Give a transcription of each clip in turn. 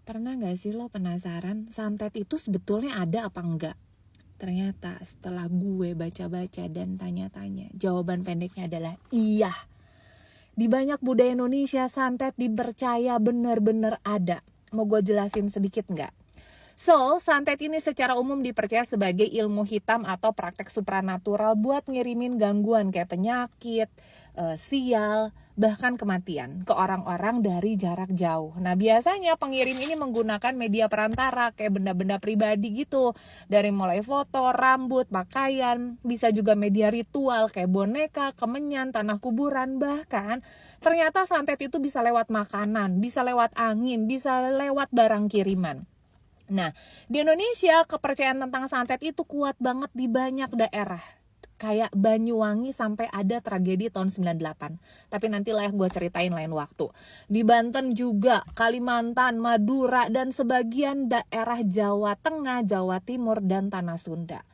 Pernah gak sih lo penasaran santet itu sebetulnya ada apa enggak? Ternyata setelah gue baca-baca dan tanya-tanya, jawaban pendeknya adalah iya. Di banyak budaya Indonesia santet dipercaya benar-benar ada. Mau gue jelasin sedikit nggak? So, santet ini secara umum dipercaya sebagai ilmu hitam atau praktek supranatural buat ngirimin gangguan kayak penyakit, sial, bahkan kematian ke orang-orang dari jarak jauh. Nah, biasanya pengirim ini menggunakan media perantara kayak benda-benda pribadi gitu. Dari mulai foto, rambut, pakaian, bisa juga media ritual kayak boneka, kemenyan, tanah kuburan. Bahkan ternyata santet itu bisa lewat makanan, bisa lewat angin, bisa lewat barang kiriman. Nah, di Indonesia kepercayaan tentang santet itu kuat banget di banyak daerah. Kayak Banyuwangi sampai ada tragedi tahun 98. Tapi nantilah gue ceritain lain waktu. Di Banten juga, Kalimantan, Madura, dan sebagian daerah Jawa Tengah, Jawa Timur, dan Tanah Sunda.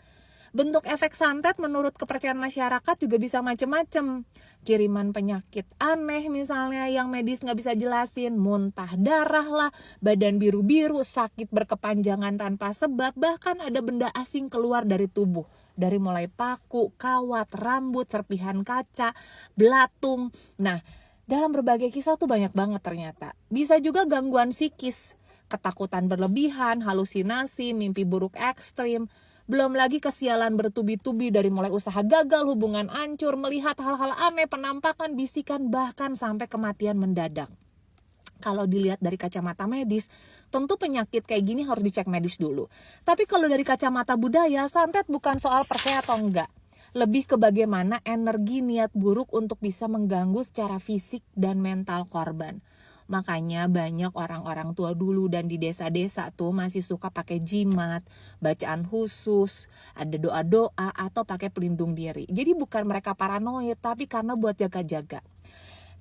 Bentuk efek santet menurut kepercayaan masyarakat juga bisa macem-macem. Kiriman penyakit aneh misalnya yang medis gak bisa jelasin, muntah darah lah, badan biru-biru, sakit berkepanjangan tanpa sebab, bahkan ada benda asing keluar dari tubuh. Dari mulai paku, kawat, rambut, serpihan kaca, belatung. Nah, dalam berbagai kisah tuh banyak banget ternyata. Bisa juga gangguan psikis, ketakutan berlebihan, halusinasi, mimpi buruk ekstrim. Belum lagi kesialan bertubi-tubi dari mulai usaha gagal, hubungan hancur, melihat hal-hal aneh, penampakan, bisikan, bahkan sampai kematian mendadak. Kalau dilihat dari kacamata medis, tentu penyakit kayak gini harus dicek medis dulu. Tapi kalau dari kacamata budaya, santet bukan soal percaya atau enggak. Lebih ke bagaimana energi niat buruk untuk bisa mengganggu secara fisik dan mental korban. Makanya banyak orang-orang tua dulu dan di desa-desa tuh masih suka pakai jimat, bacaan khusus, ada doa-doa atau pakai pelindung diri. Jadi bukan mereka paranoid tapi karena buat jaga-jaga.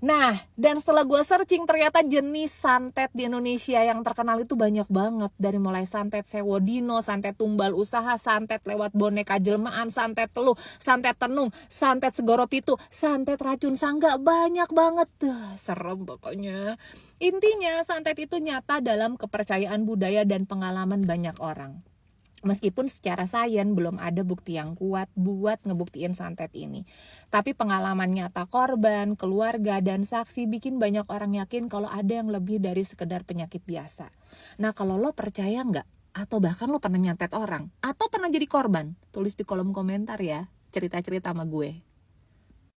Nah, dan setelah gue searching ternyata jenis santet di Indonesia yang terkenal itu banyak banget. Dari mulai santet sewodino, santet tumbal usaha, santet lewat boneka jelmaan, santet teluh, santet tenung, santet segoro pitu, santet racun sangga, banyak banget. Serem pokoknya. Intinya santet itu nyata dalam kepercayaan budaya dan pengalaman banyak orang. Meskipun secara sains belum ada bukti yang kuat buat ngebuktiin santet ini. Tapi pengalaman nyata korban, keluarga, dan saksi bikin banyak orang yakin kalau ada yang lebih dari sekedar penyakit biasa. Nah, kalau lo percaya nggak? Atau bahkan lo pernah nyantet orang? Atau pernah jadi korban? Tulis di kolom komentar ya, cerita-cerita sama gue.